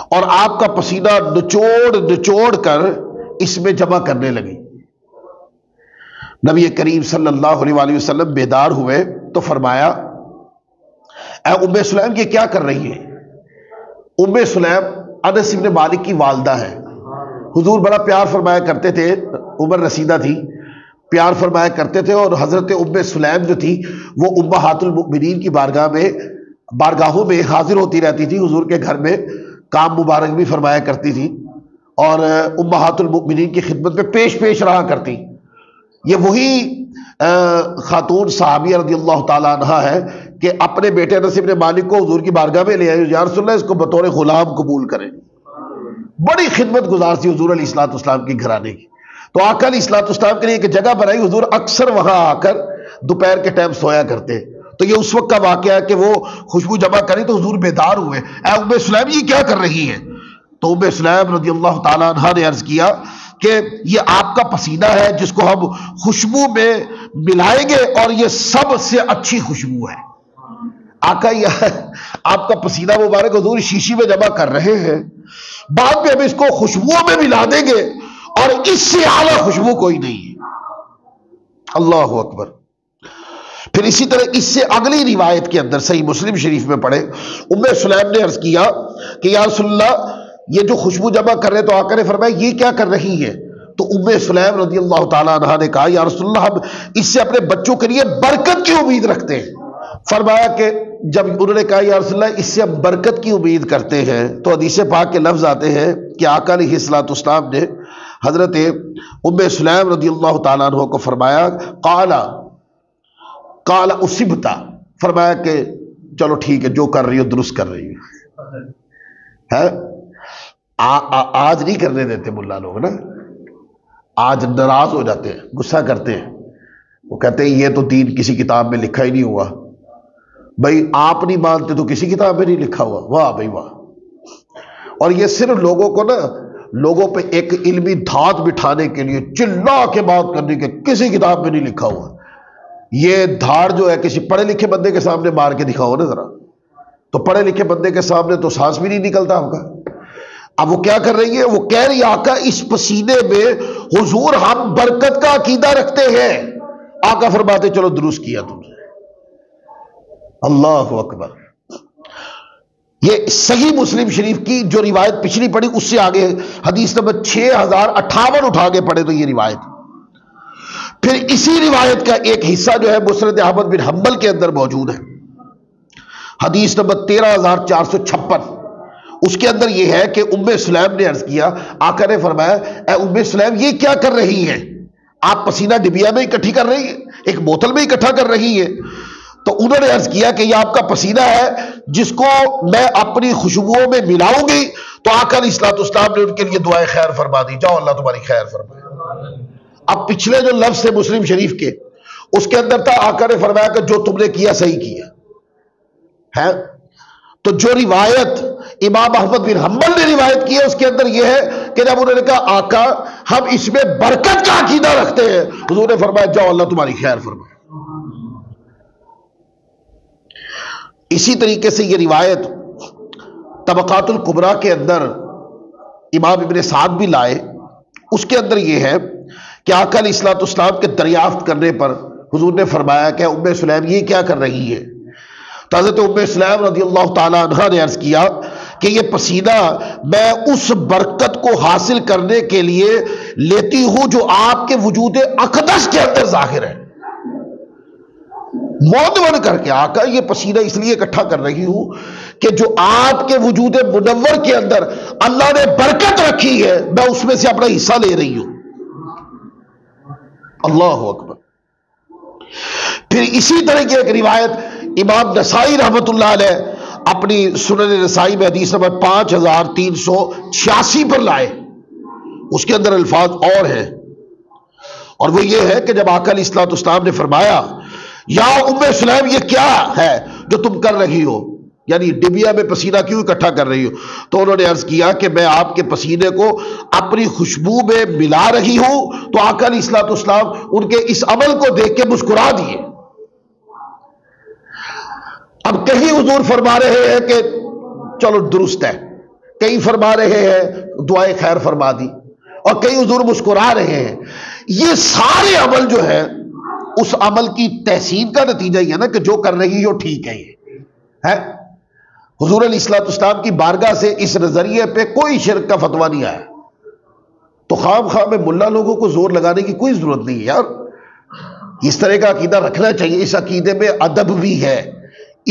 اور آپ کا پسینہ نچوڑ کر اس میں جمع کرنے لگی. نبی کریم صلی اللہ علیہ وآلہ وسلم بیدار ہوئے تو فرمایا اے ام سلیم یہ کیا کر رہی ہے؟ ام سلیم انس بن مالک کی والدہ ہے. حضور بڑا پیار فرمایا کرتے تھے، عمر رسیدہ تھی، پیار فرمایا کرتے تھے، اور حضرت ام سلیم جو تھی وہ امہات المؤمنین کی بارگاہوں میں حاضر ہوتی رہتی تھی. حضور کے گھر میں کام مبارک بھی فرمایا کرتی تھی اور امہات المؤمنین کی خدمت میں پیش رہا کرتی. یہ وہی خاتون صحابیہ رضی اللہ تعالیٰ عنہ ہے کہ اپنے بیٹے انس بن مالک کو حضور کی بارگاہ میں لے آئے، یا رسول اللہ اس کو بطور غلام قبول کریں. بڑی خدمت گزار تھی حضور علیہ الصلوۃ والسلام کی گھرانے کی. تو آقا علیہ الصلوۃ والسلام کے لیے ایک جگہ بنائی، حضور اکثر وہاں آ کر دوپہر کے ٹائم سویا کرتے. تو یہ اس وقت کا واقعہ ہے کہ وہ خوشبو جمع کری تو حضور بیدار ہوئے. اے ام سلیم یہ کیا کر رہی ہے؟ تو ام سلیم رضی اللہ تعالیٰ عنہ نے عرض کیا کہ یہ آپ کا پسینہ ہے جس کو ہم خوشبو میں ملائیں گے اور یہ سب سے اچھی خوشبو ہے. آقا یہ آپ کا پسینہ مبارک حضور شیشی میں جمع کر رہے ہیں، بعد میں ہم اس کو خوشبوؤں میں ملا دیں گے اور اس سے اعلیٰ خوشبو کوئی نہیں ہے. اللہ اکبر. پھر اسی طرح اس سے اگلی روایت کے اندر صحیح مسلم شریف میں پڑھے، ام سلیم نے عرض کیا کہ یا رسول اللہ یہ جو خوشبو جمع کر رہے، تو آقا نے فرمایا یہ کیا کر رہی ہے؟ تو ام سلیم رضی اللہ تعالیٰ عنہ نے کہا یا رسول اللہ ہم اس سے اپنے بچوں کے لیے برکت کی امید رکھتے ہیں. فرمایا کہ جب انہوں نے کہا یا رسول اللہ اس سے ہم برکت کی امید کرتے ہیں تو حدیث پاک کے لفظ آتے ہیں کہ آقا علیہ الصلوۃ والسلام نے حضرت ام سلیم رضی اللہ تعالیٰ عنہ کو فرمایا قال اصبتا، فرمایا کہ چلو ٹھیک ہے جو کر رہی ہو درست کر رہی ہے. آج نہیں کرنے دیتے ملا لوگ نا، آج ناراض ہو جاتے ہیں، غصہ کرتے ہیں، وہ کہتے ہیں یہ تو دین کسی کتاب میں لکھا ہی نہیں ہوا. بھائی آپ نہیں مانتے تو کسی کتاب میں نہیں لکھا ہوا. واہ بھائی واہ. اور یہ صرف لوگوں کو نا، لوگوں پہ ایک علمی دھات بٹھانے کے لیے چلا کے بات کرنے کے، کسی کتاب میں نہیں لکھا ہوا. یہ دھاڑ جو ہے کسی پڑھے لکھے بندے کے سامنے مار کے دکھاؤ نا ذرا، تو پڑھے لکھے بندے کے سامنے تو سانس بھی نہیں نکلتا آپ کا. اب وہ کیا کر رہی ہے؟ وہ کہہ رہی آقا اس پسینے میں حضور ہم برکت کا عقیدہ رکھتے ہیں. آقا فرماتے چلو درست کیا تم نے. اللہ اکبر. یہ صحیح مسلم شریف کی جو روایت پچھلی پڑھی اس سے آگے حدیث نمبر 6058 اٹھا کے پڑھے تو یہ روایت. پھر اسی روایت کا ایک حصہ جو ہے مسند احمد بن حنبل کے اندر موجود ہے، حدیث نمبر 13456. اس کے اندر یہ ہے کہ ام سلیم نے عرض کیا، آقا نے فرمایا اے ام سلیم یہ کیا کر رہی ہیں؟ آپ پسینہ ڈبیا میں اکٹھی کر رہی ہیں، ایک بوتل میں اکٹھا کر رہی ہیں. تو انہوں نے عرض کیا کہ یہ آپ کا پسینہ ہے جس کو میں اپنی خوشبوؤں میں ملاؤں گی. تو آقا علیہ الصلوۃ والسلام نے ان کے لیے دعائے خیر فرما دی، جاؤ اللہ تمہاری خیر فرمائے. اب پچھلے جو لفظ ہے مسلم شریف کے اس کے اندر تھا آقا نے فرمایا کہ جو تم نے کیا صحیح کیا ہے. تو جو روایت امام احمد بن حنبل نے روایت کی ہے اس کے اندر یہ ہے کہ جب انہوں نے کہا آقا ہم اس میں برکت کا عقیدہ رکھتے ہیں، حضور نے فرمایا جاؤ اللہ تمہاری خیر فرمائے. اسی طریقے سے یہ روایت طبقات الکبریٰ کے اندر امام ابن سعد بھی لائے. اس کے اندر یہ ہے کہ آقا علیہ الصلوۃ والسلام کے دریافت کرنے پر حضور نے فرمایا کہ ام سلیم یہ کیا کر رہی ہے؟ تو حضرت ام سلیم رضی اللہ تعالی عنہا نے عرض کیا کہ یہ پسینہ میں اس برکت کو حاصل کرنے کے لیے لیتی ہوں جو آپ کے وجود اقدس کے اندر ظاہر ہے. مودون کر کے آقا یہ پسینہ اس لیے اکٹھا کر رہی ہوں کہ جو آپ کے وجود منور کے اندر اللہ نے برکت رکھی ہے میں اس میں سے اپنا حصہ لے رہی ہوں. اللہ اکبر. پھر اسی طرح کی ایک روایت امام نسائی رحمت اللہ علیہ اپنی سنن نسائی میں حدیث نمبر 5386 پر لائے. اس کے اندر الفاظ اور ہیں، اور وہ یہ ہے کہ جب آقا علیہ الصلوۃ والسلام نے فرمایا یا ام سلیم یہ کیا ہے جو تم کر رہی ہو، یعنی ڈبیا میں پسینہ کیوں اکٹھا کر رہی ہو؟ تو انہوں نے عرض کیا کہ میں آپ کے پسینے کو اپنی خوشبو میں ملا رہی ہوں. تو آقا علیہ الصلوۃ والسلام ان کے اس عمل کو دیکھ کے مسکرا دیے. اب کہیں حضور فرما رہے ہیں کہ چلو درست ہے، کہیں فرما رہے ہیں دعائے خیر فرما دی، اور کہیں حضور مسکرا رہے ہیں. یہ سارے عمل جو ہے اس عمل کی تحسین کا نتیجہ یہ ہے نا کہ جو کر رہی ہو ٹھیک ہے. یہ ہے حضور علیہ الصلوۃ والسلام کی بارگاہ سے اس نظریے پہ کوئی شرک کا فتویٰ نہیں آیا. تو خام خواہ میں ملا لوگوں کو زور لگانے کی کوئی ضرورت نہیں ہے یار. اس طرح کا عقیدہ رکھنا چاہیے. اس عقیدے میں ادب بھی ہے،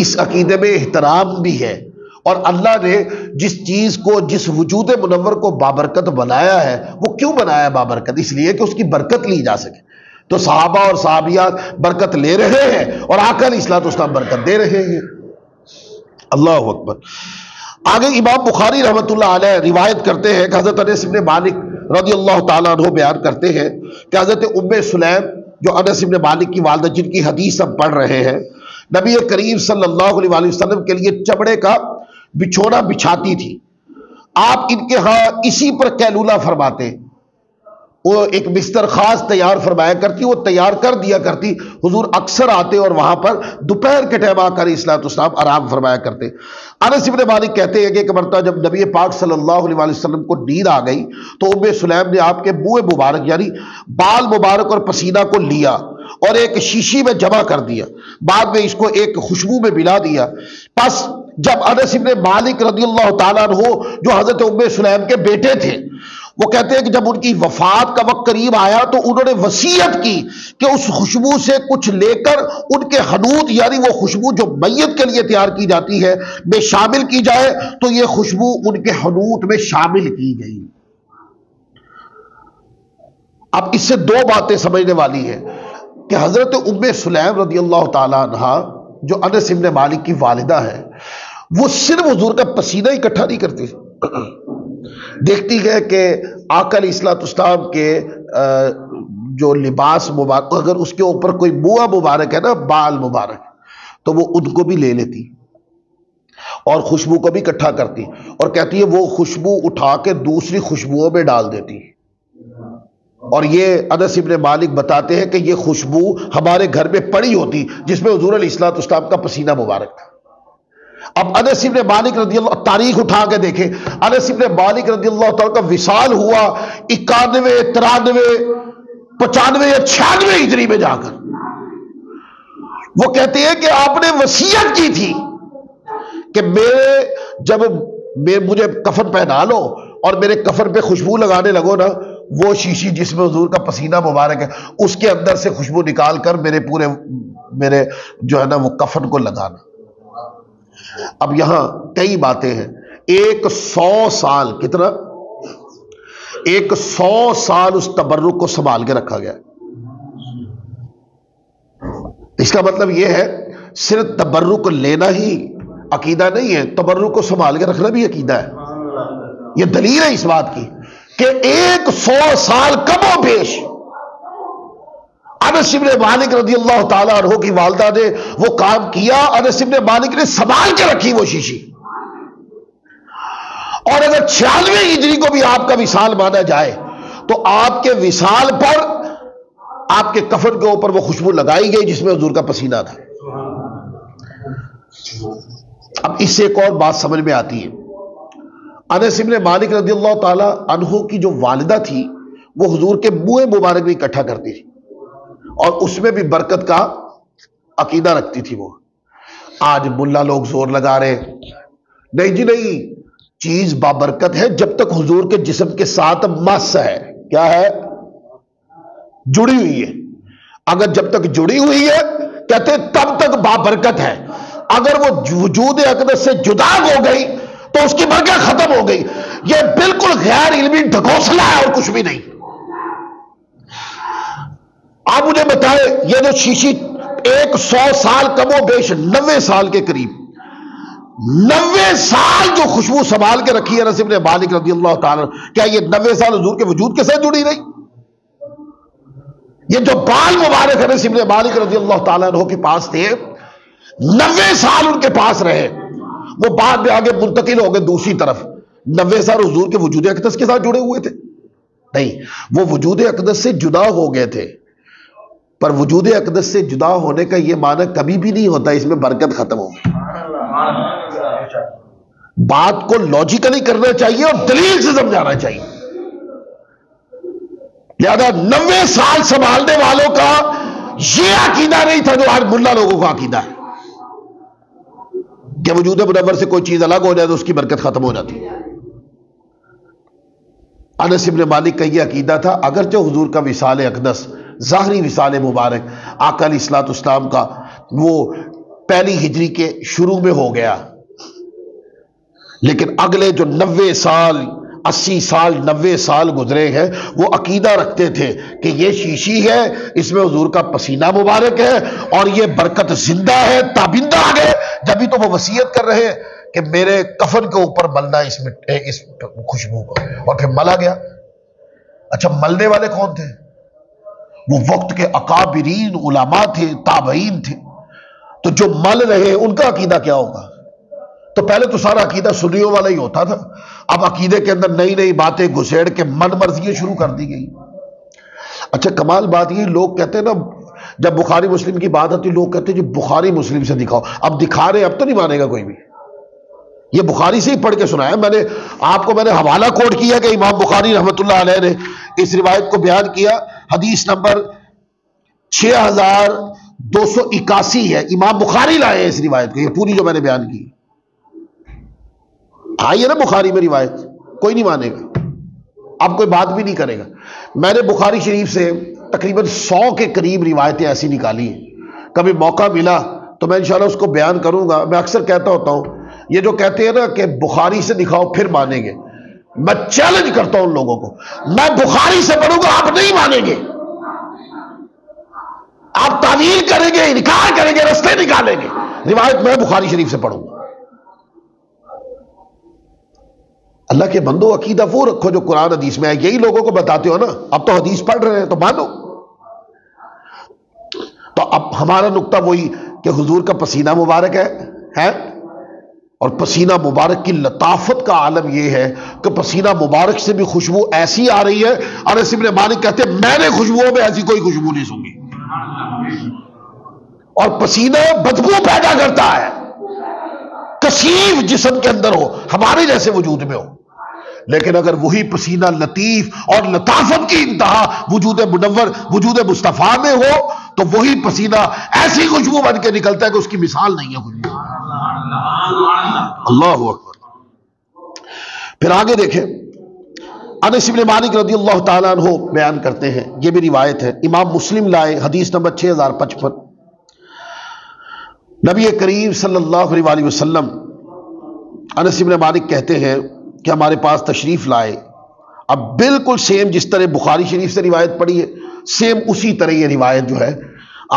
اس عقیدے میں احترام بھی ہے. اور اللہ نے جس چیز کو، جس وجود منور کو بابرکت بنایا ہے، وہ کیوں بنایا ہے بابرکت؟ اس لیے کہ اس کی برکت لی جا سکے. تو صحابہ اور صحابیات برکت لے رہے ہیں اور آقا علیہ الصلوۃ والسلام برکت دے رہے ہیں. اللہ اکبر. آگے امام بخاری رحمت اللہ علیہ روایت کرتے ہیں کہ حضرت انس بن مالک رضی اللہ تعالیٰ عنہ بیان کرتے ہیں کہ حضرت ام سلیم جو انس بن مالک کی والدہ جن کی حدیث ہم پڑھ رہے ہیں، نبی کریم صلی اللہ علیہ وآلہ وسلم کے لیے چمڑے کا بچھونا بچھاتی تھی. آپ ان کے ہاں اسی پر قیلولہ فرماتے. وہ ایک بستر خاص تیار فرمایا کرتی، وہ تیار کر دیا کرتی. حضور اکثر آتے اور وہاں پر دوپہر کے ٹائم آکر علیہ الصلوۃ والسلام آرام فرمایا کرتے. انس بن مالک کہتے ہیں کہ ایک مرتبہ جب نبی پاک صلی اللہ علیہ وآلہ وسلم کو نیند آ گئی تو ام سلیم نے آپ کے منہ مبارک یعنی بال مبارک اور پسینہ کو لیا اور ایک شیشی میں جمع کر دیا. بعد میں اس کو ایک خوشبو میں ملا دیا. پس جب انس بن مالک رضی اللہ تعالیٰ عنہ جو حضرت ام سلیم کے بیٹے تھے، وہ کہتے ہیں کہ جب ان کی وفات کا وقت قریب آیا تو انہوں نے وصیت کی کہ اس خوشبو سے کچھ لے کر ان کے حنوط یعنی وہ خوشبو جو میت کے لیے تیار کی جاتی ہے میں شامل کی جائے. تو یہ خوشبو ان کے حنوط میں شامل کی گئی. اب اس سے دو باتیں سمجھنے والی ہیں کہ حضرت ام سلیم رضی اللہ تعالی عنہا جو انس بن مالک کی والدہ ہے، وہ صرف حضور کا پسینہ اکٹھا نہیں کرتی. دیکھتی ہے کہ آقا علیہ الصلوۃ والسلام کے جو لباس مبارک اگر اس کے اوپر کوئی منہ مبارک ہے نا، بال مبارک، تو وہ ان کو بھی لے لیتی اور خوشبو کو بھی اکٹھا کرتی اور کہتی ہے وہ خوشبو اٹھا کے دوسری خوشبوؤں میں ڈال دیتی. اور یہ انس بن مالک بتاتے ہیں کہ یہ خوشبو ہمارے گھر میں پڑی ہوتی جس میں حضور علیہ الصلوۃ والسلام کا پسینہ مبارک تھا. اب انس بن مالک رضی اللہ، تاریخ اٹھا کے دیکھیں، انس بن مالک رضی اللہ تعالیٰ کا وصال ہوا 91 93 95 یا 96 ہجری میں جا کر. وہ کہتے ہیں کہ آپ نے وصیت کی تھی کہ میرے جب مجھے کفن پہنا لو اور میرے کفن پہ خوشبو لگانے لگو نا، وہ شیشی جس میں حضور کا پسینہ مبارک ہے اس کے اندر سے خوشبو نکال کر میرے جو ہے نا وہ کفن کو لگانا۔ اب یہاں کئی باتیں ہیں۔ 100 سال، کتنا؟ 100 سال اس تبرک کو سنبھال کے رکھا گیا۔ اس کا مطلب یہ ہے صرف تبرک لینا ہی عقیدہ نہیں ہے، تبرک کو سنبھال کے رکھنا بھی عقیدہ ہے۔ یہ دلیل ہے اس بات کی کہ 100 سال کم و بیش انس بن مالک رضی اللہ تعالیٰ عنہ کی والدہ نے وہ کام کیا، انس بن مالک نے سنبھال کے رکھی وہ شیشی۔ اور اگر 96 ہجری کو بھی آپ کا وصال مانا جائے تو آپ کے وصال پر آپ کے کفن کے اوپر وہ خوشبو لگائی گئی جس میں حضور کا پسینہ تھا۔ اب اس سے ایک اور بات سمجھ میں آتی ہے۔ انس بن مالک رضی اللہ تعالی عنہ کی جو والدہ تھی وہ حضور کے منہ مبارک بھی اکٹھا کرتی تھی اور اس میں بھی برکت کا عقیدہ رکھتی تھی۔ وہ آج ملا لوگ زور لگا رہے نہیں جی نہیں، چیز بابرکت ہے جب تک حضور کے جسم کے ساتھ مس ہے، کیا ہے؟ جڑی ہوئی ہے۔ اگر جب تک جڑی ہوئی ہے کہتے تب تک بابرکت ہے، اگر وہ وجود اقدس سے جدا ہو گئی تو اس کی برکت ختم ہو گئی۔ یہ بالکل غیر علمی ڈھکوسلا ہے اور کچھ بھی نہیں۔ آپ مجھے بتائیں، یہ جو شیشی 100 سال کم و بیش 90 سال کے قریب 90 سال جو خوشبو سنبھال کے رکھی ہے انس بن مالک رضی اللہ تعالیٰ، کیا یہ 90 سال حضور کے وجود کے ساتھ جڑی رہی؟ یہ جو بال مبارک انس بن مالک رضی اللہ تعالیٰ عنہ کے پاس تھے 90 سال ان کے پاس رہے، وہ بعد میں آگے منتقل ہو گئے دوسری طرف۔ 90 سال حضور کے وجود اقدس کے ساتھ جڑے ہوئے تھے؟ نہیں، وہ وجود اقدس سے جدا ہو گئے تھے، پر وجود اقدس سے جدا ہونے کا یہ معنی کبھی بھی نہیں ہوتا اس میں برکت ختم ہو گئی۔ بات کو لاجیکلی کرنا چاہیے اور دلیل سے سمجھانا چاہیے۔ لہذا 90 سال سنبھالنے والوں کا یہ عقیدہ نہیں تھا جو آج ملا لوگوں کا عقیدہ ہے کہ وجود منور سے کوئی چیز الگ ہو جائے تو اس کی برکت ختم ہو جاتی ہے۔ انس بن مالک کا یہ عقیدہ تھا، اگرچہ حضور کا وصال اقدس ظاہری وصال مبارک آقا علیہ الصلوۃ والسلام کا وہ پہلی ہجری کے شروع میں ہو گیا، لیکن اگلے جو 90 سال 80 سال 90 سال گزرے ہیں وہ عقیدہ رکھتے تھے کہ یہ شیشی ہے، اس میں حضور کا پسینہ مبارک ہے اور یہ برکت زندہ ہے، تابندہ آ گئے۔ جبھی تو وہ وصیت کر رہے ہیں کہ میرے کفن کے اوپر ملنا اس خوشبو کو، اور پھر ملا گیا۔ اچھا، ملنے والے کون تھے؟ وہ وقت کے اکابرین علماء تھے، تابعین تھے۔ تو جو مل رہے ان کا عقیدہ کیا ہوگا؟ تو پہلے تو سارا عقیدہ سنیوں والا ہی ہوتا تھا، اب عقیدے کے اندر نئی نئی باتیں گھسیڑ کے من مرضیاں شروع کر دی گئی۔ اچھا، کمال بات یہ، لوگ کہتے ہیں نا جب بخاری مسلم کی بات آتی لوگ کہتے ہیں جی بخاری مسلم سے دکھاؤ۔ اب دکھا رہے، اب تو نہیں مانے گا کوئی بھی، یہ بخاری سے ہی پڑھ کے سنایا۔ میں نے آپ کو حوالہ کوٹ کیا کہ امام بخاری رحمۃ اللہ علیہ نے اس روایت کو بیان کیا، حدیث نمبر 6281 ہے، امام بخاری لائے اس روایت کو، یہ پوری جو میں نے بیان کی آئی ہے نا بخاری میں روایت، کوئی نہیں مانے گا، اب کوئی بات بھی نہیں کرے گا۔ میں نے بخاری شریف سے تقریباً 100 کے قریب روایتیں ایسی نکالی ہیں، کبھی موقع ملا تو میں انشاءاللہ اس کو بیان کروں گا۔ میں اکثر کہتا ہوتا ہوں، یہ جو کہتے ہیں نا کہ بخاری سے دکھاؤ پھر مانیں گے، میں چیلنج کرتا ہوں ان لوگوں کو، میں بخاری سے پڑھوں گا آپ نہیں مانیں گے، آپ تعویل کریں گے، انکار کریں گے، رستے نکالیں گے۔ روایت میں بخاری شریف سے پڑھوں گا۔ اللہ کے بندو، عقیدہ وہ رکھو جو قرآن حدیث میں ہے، یہی لوگوں کو بتاتے ہو نا، اب تو حدیث پڑھ رہے ہیں تو مانو۔ تو اب ہمارا نقطہ وہی کہ حضور کا پسینہ مبارک ہے اور پسینہ مبارک کی لطافت کا عالم یہ ہے کہ پسینہ مبارک سے بھی خوشبو ایسی آ رہی ہے، انس بن مالک کہتے ہیں میں نے خوشبوؤں میں ایسی کوئی خوشبو نہیں سنی، اور پسینہ بدبو پیدا کرتا ہے، کثیف جسم کے اندر ہو، ہمارے جیسے وجود میں ہو، لیکن اگر وہی پسینہ لطیف اور لطافت کی انتہا وجود منور وجود مصطفیٰ میں ہو تو وہی پسینہ ایسی خوشبو بن کے نکلتا ہے کہ اس کی مثال نہیں ہے خوشبو۔ اللہ اکبر۔ پھر آگے دیکھیں، انس بن مالک رضی اللہ تعالیٰ عنہ بیان کرتے ہیں، یہ بھی روایت ہے، امام مسلم لائے، حدیث نمبر 6055، نبی کریم صلی اللہ علیہ وآلہ وسلم، انس بن مالک کہتے ہیں کہ ہمارے پاس تشریف لائے، اب بالکل سیم جس طرح بخاری شریف سے روایت پڑی ہے، سیم اسی طرح یہ روایت جو ہے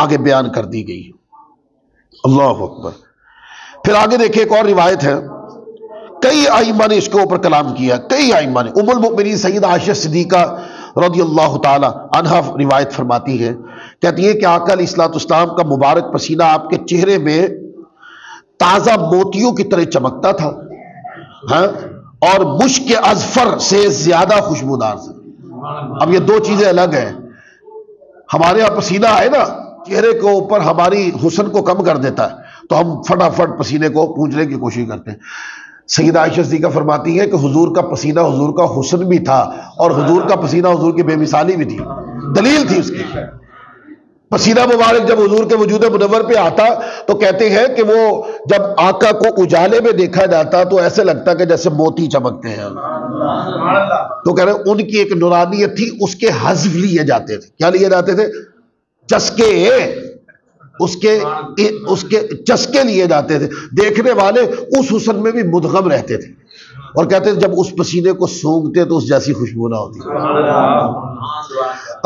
آگے بیان کر دی گئی۔ اللہ اکبر۔ پھر آگے دیکھیں ایک اور روایت ہے، کئی ائمہ نے اس کے اوپر کلام کیا، کئی ائمہ نے۔ ام المؤمنین سیدہ عائشہ صدیقہ رضی اللہ تعالی عنہا روایت فرماتی ہے، کہتی ہے کہ آقا علیہ الصلوۃ والسلام کا مبارک پسینہ آپ کے چہرے میں تازہ موتیوں کی طرح چمکتا تھا، ہاں، اور مشک اذفر سے زیادہ خوشبودار تھا۔ اب یہ دو چیزیں الگ ہیں، ہمارے یہاں پسینہ ہے نا چہرے کے اوپر ہماری حسن کو کم کر دیتا ہے تو ہم فٹافٹ پسینے کو پونچھنے کی کوشش کرتے ہیں۔ سیدہ عائشہ صدیقہ فرماتی ہے کہ حضور کا پسینہ حضور کا حسن بھی تھا، اور حضور کا پسینہ حضور کی بے مثالی بھی تھی، دلیل تھی اس کی۔ پسینہ مبارک جب حضور کے وجود منور پہ آتا تو کہتے ہیں کہ وہ جب آقا کو اجالے میں دیکھا جاتا تو ایسے لگتا کہ جیسے موتی چمکتے ہیں۔ تو کہہ رہے ان کی ایک نورانیت تھی، اس کے حذف لیے جاتے تھے۔ کیا لیے جاتے تھے؟ چسکے، اس کے چسکے لیے جاتے تھے، دیکھنے والے اس حسن میں بھی مدغم رہتے تھے، اور کہتے تھے جب اس پسینے کو سونگھتے تو اس جیسی خوشبو نہ ہوتی۔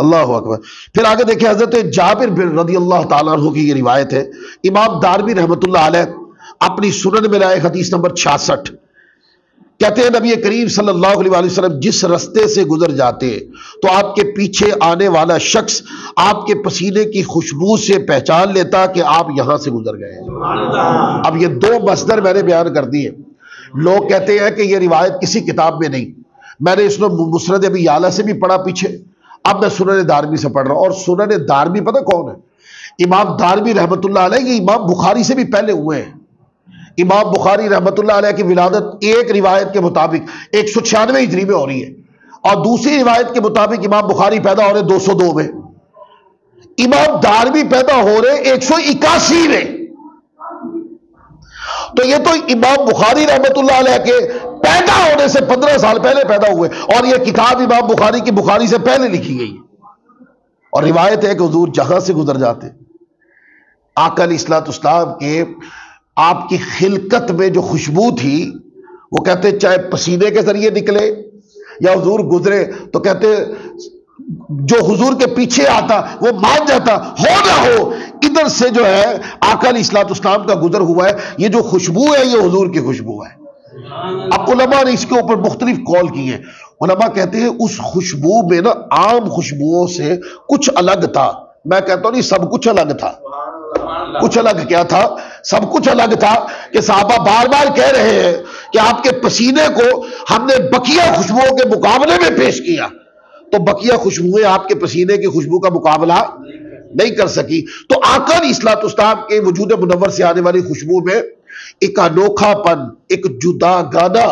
اللہ اکبر۔ پھر آگے دیکھیں، حضرت جابر بن رضی اللہ تعالیٰ عنہ کی یہ روایت ہے، امام دارمی رحمۃ اللہ علیہ اپنی سنن میں لائے، حدیث نمبر 66، کہتے ہیں نبی کریم صلی اللہ علیہ وسلم جس رستے سے گزر جاتے تو آپ کے پیچھے آنے والا شخص آپ کے پسینے کی خوشبو سے پہچان لیتا کہ آپ یہاں سے گزر گئے ہیں۔ اب یہ دو مصدر میں نے بیان کر دیے، لوگ کہتے ہیں کہ یہ روایت کسی کتاب میں نہیں، میں نے اس میں مسند ابی یعلا سے بھی پڑھا پیچھے، اب میں سنن دارمی سے پڑھ رہا ہوں، اور سنن دارمی پتہ کون ہے؟ امام دارمی رحمۃ اللہ علیہ، یہ امام بخاری سے بھی پہلے ہوئے ہیں۔ امام بخاری رحمۃ اللہ علیہ کی ولادت ایک روایت کے مطابق 196 ہجری میں ہو رہی ہے، اور دوسری روایت کے مطابق امام بخاری پیدا ہو رہے 202 میں، امام دارمی پیدا ہو رہے 181 میں۔ تو یہ تو امام بخاری رحمۃ اللہ علیہ کے پیدا ہونے سے 15 سال پہلے پیدا ہوئے، اور یہ کتاب امام بخاری کی بخاری سے پہلے لکھی گئی، اور روایت ہے کہ حضور جہاں سے گزر جاتے، آقا علیہ الصلوۃ والسلام کے آپ کی خلقت میں جو خوشبو تھی، وہ کہتے چاہے پسینے کے ذریعے نکلے یا حضور گزرے تو کہتے جو حضور کے پیچھے آتا وہ مان جاتا، ہو نہ ہو ادھر سے جو ہے آقا علیہ الصلوۃ والسلام کا گزر ہوا ہے، یہ جو خوشبو ہے یہ حضور کی خوشبو ہے۔ اب علماء نے اس کے اوپر مختلف قول کی ہیں، علماء کہتے ہیں اس خوشبو میں نا عام خوشبوؤں سے کچھ الگ تھا، میں کہتا ہوں نہیں سب کچھ الگ تھا۔ کچھ الگ کیا تھا؟ سب کچھ الگ تھا کہ صحابہ بار بار کہہ رہے ہیں کہ آپ کے پسینے کو ہم نے بقیہ خوشبوؤں کے مقابلے میں پیش کیا، تو بقیہ خوشبوئیں آپ کے پسینے کی خوشبو کا مقابلہ نہیں کر سکی۔ تو آقا علیہ الصلوۃ والسلام کے وجود منور سے آنے والی خوشبو میں ایک انوکھا پن، ایک جدا گانا،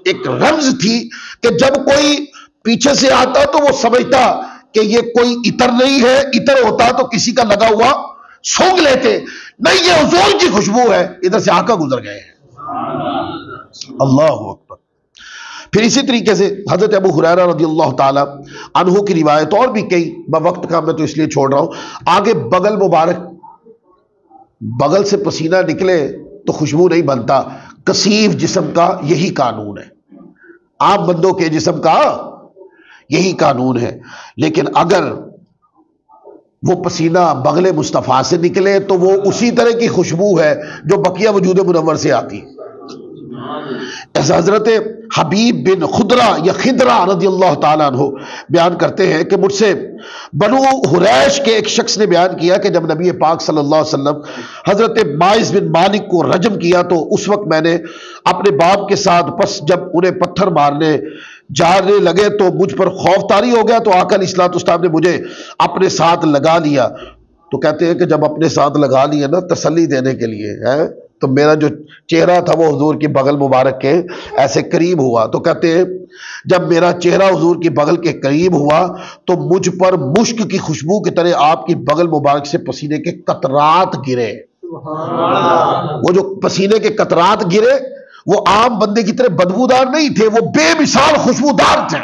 ایک رمز تھی کہ جب کوئی پیچھے سے آتا تو وہ سمجھتا کہ یہ کوئی عطر نہیں ہے، عطر ہوتا تو کسی کا لگا ہوا سونگ لیتے، نہیں یہ حضور کی خوشبو ہے، ادھر سے آقا گزر گئے ہیں۔ اللہ اکبر۔ پھر اسی طریقے سے حضرت ابو ہریرہ رضی اللہ تعالی عنہ کی روایت اور بھی کئی، وقت کا میں تو اس لیے چھوڑ رہا ہوں۔ آگے بغل مبارک، بغل سے پسینہ نکلے تو خوشبو نہیں بنتا، کثیف جسم کا یہی قانون ہے، عام بندوں کے جسم کا یہی قانون ہے، لیکن اگر وہ پسینہ بغل مصطفیٰ سے نکلے تو وہ اسی طرح کی خوشبو ہے جو بقیہ وجود منور سے آتی۔ ایسا حضرت حبیب بن خدرہ یا خدرہ رضی اللہ تعالیٰ عنہ بیان کرتے ہیں کہ مجھ سے بنو حریش کے ایک شخص نے بیان کیا کہ جب نبی پاک صلی اللہ علیہ وسلم حضرت ماعز بن مالک کو رجم کیا تو اس وقت میں نے اپنے باپ کے ساتھ، پس جب انہیں پتھر مارنے جانے لگے تو مجھ پر خوف طاری ہو گیا، تو آقا علیہ الصلوۃ والسلام نے مجھے اپنے ساتھ لگا لیا۔ تو کہتے ہیں کہ جب اپنے ساتھ لگا لیا نا تسلی دینے کے لیے ہے، تو میرا جو چہرہ تھا وہ حضور کی بغل مبارک کے ایسے قریب ہوا، تو کہتے ہیں جب میرا چہرہ حضور کی بغل کے قریب ہوا تو مجھ پر مشک کی خوشبو کی طرح آپ کی بغل مبارک سے پسینے کے قطرات گرے۔ وہ جو پسینے کے قطرات گرے وہ عام بندے کی طرح بدبودار نہیں تھے، وہ بے مثال خوشبودار تھے۔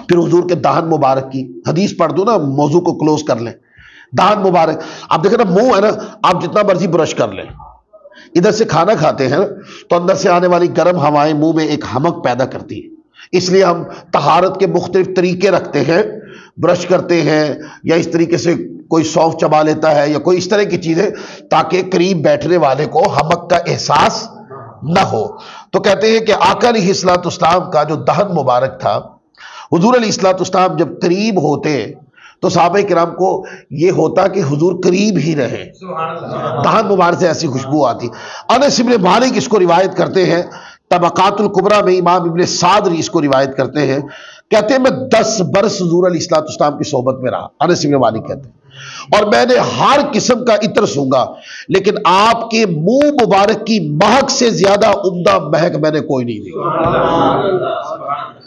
پھر حضور کے دہن مبارک کی حدیث پڑھ دو نا، موضوع کو کلوز کر لیں۔ دہن مبارک، آپ دیکھیں نا منہ ہے نا، آپ جتنا مرضی برش کر لیں، ادھر سے کھانا کھاتے ہیں تو اندر سے آنے والی گرم ہوائیں منہ میں ایک حمک پیدا کرتی ہے، اس لیے ہم طہارت کے مختلف طریقے رکھتے ہیں، برش کرتے ہیں یا اس طریقے سے کوئی سونف چبا لیتا ہے یا کوئی اس طرح کی چیزیں، تاکہ قریب بیٹھنے والے کو حمک کا احساس نہ ہو۔ تو کہتے ہیں کہ آقا علیہ الصلوۃ والسلام کا جو دہن مبارک تھا، حضور علیہ الصلوۃ والسلام جب قریب ہوتے تو صحابہ کرام کو یہ ہوتا کہ حضور قریب ہی رہے، دہن مبارک سے ایسی خوشبو آتی۔ انس بن مالک اس کو روایت کرتے ہیں، طبقات الکبریٰ میں امام ابن سعد اس کو روایت کرتے ہیں، کہتے ہیں میں 10 برس حضور علیہ الصلوۃ والسلام کی صحبت میں رہا، انس بن مالک کہتے ہیں، اور میں نے ہر قسم کا عطر سونگا، لیکن آپ کے منہ مبارک کی مہک سے زیادہ عمدہ مہک میں نے کوئی نہیں دی۔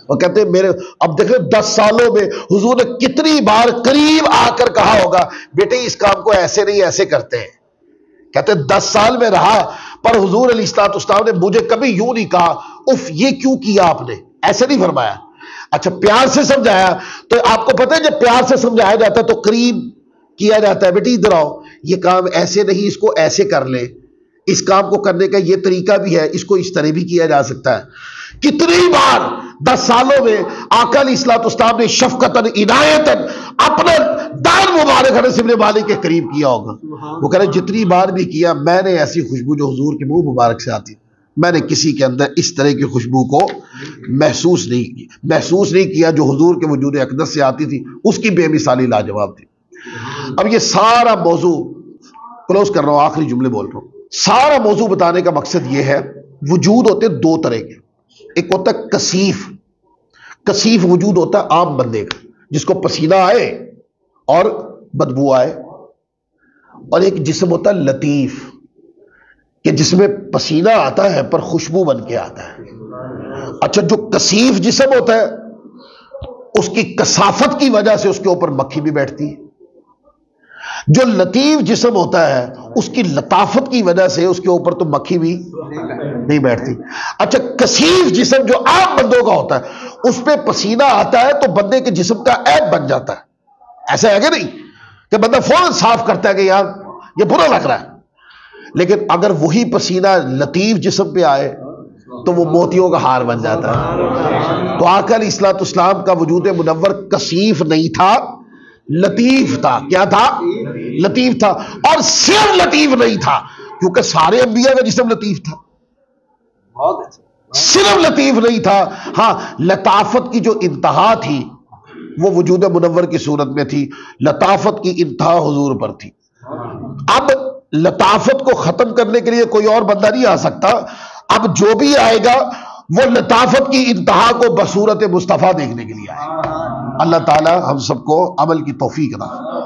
وہ کہتے ہیں میرے، اب دیکھیں 10 سالوں میں حضور نے کتنی بار قریب آ کر کہا ہوگا بیٹے اس کام کو ایسے نہیں ایسے کرتے ہیں۔ کہتے ہیں 10 سال میں رہا، پر حضور علیہ الصلوۃ والسلام نے مجھے کبھی یوں نہیں کہا اف یہ کیوں کیا آپ نے، ایسے نہیں فرمایا۔ اچھا پیار سے سمجھایا، تو آپ کو پتہ ہے جب پیار سے سمجھایا جاتا ہے تو قریب کیا جاتا ہے، بیٹی ادھر آؤ، یہ کام ایسے نہیں، اس کو ایسے کر لے، اس کام کو کرنے کا یہ طریقہ بھی ہے، اس کو اس طرح بھی کیا جا سکتا ہے۔ کتنی بار 10 سالوں میں آقا علیہ الصلوۃ والسلام نے شفقتاً عنایتاً اپنا دہن مبارک انس بن مالک کے قریب کیا ہوگا۔ وہ کہہ رہے جتنی بار بھی کیا، میں نے ایسی خوشبو جو حضور کے منہ مبارک سے آتی، میں نے کسی کے اندر اس طرح کی خوشبو کو محسوس نہیں کیا جو حضور کے وجود اقدس سے آتی تھی، اس کی بے مثالی لاجواب تھی۔ اب یہ سارا موضوع کلوز کر رہا ہوں، آخری جملے بول رہا ہوں۔ سارا موضوع بتانے کا مقصد یہ ہے، وجود ہوتے 2 طرح کے، ایک ہوتا ہے کثیف وجود ہوتا ہے عام بندے کا، جس کو پسینہ آئے اور بدبو آئے، اور ایک جسم ہوتا ہے لطیف، کہ جس میں پسینہ آتا ہے پر خوشبو بن کے آتا ہے۔ اچھا جو کثیف جسم ہوتا ہے اس کی کثافت کی وجہ سے اس کے اوپر مکھی بھی بیٹھتی ہے، جو لطیف جسم ہوتا ہے اس کی لطافت کی وجہ سے اس کے اوپر تو مکھی بھی نہیں بیٹھتی۔ اچھا کثیف جسم جو عام بندوں کا ہوتا ہے اس پہ پسینہ آتا ہے تو بندے کے جسم کا عیب بن جاتا ہے، ایسا ہے کہ نہیں کہ بندہ فوراً صاف کرتا ہے کہ یار یہ برا لگ رہا ہے، لیکن اگر وہی پسینہ لطیف جسم پہ آئے تو وہ موتیوں کا ہار بن جاتا ہے۔ تو آقا علیہ الصلوۃ والسلام کا وجود منور کثیف نہیں تھا، لطیف تھا۔ کیا تھا؟ لطیف تھا، اور صرف لطیف نہیں تھا کیونکہ سارے انبیاء کا جسم لطیف تھا، صرف لطیف نہیں تھا، ہاں لطافت کی جو انتہا تھی وہ وجود منور کی صورت میں تھی، لطافت کی انتہا حضور پر تھی۔ اب لطافت کو ختم کرنے کے لیے کوئی اور بندہ نہیں آ سکتا، اب جو بھی آئے گا وہ لطافت کی انتہا کو بصورت مصطفیٰ دیکھنے کے لیے آئے گا۔ اللہ تعالی ہم سب کو عمل کی توفیق عطا فرمائے۔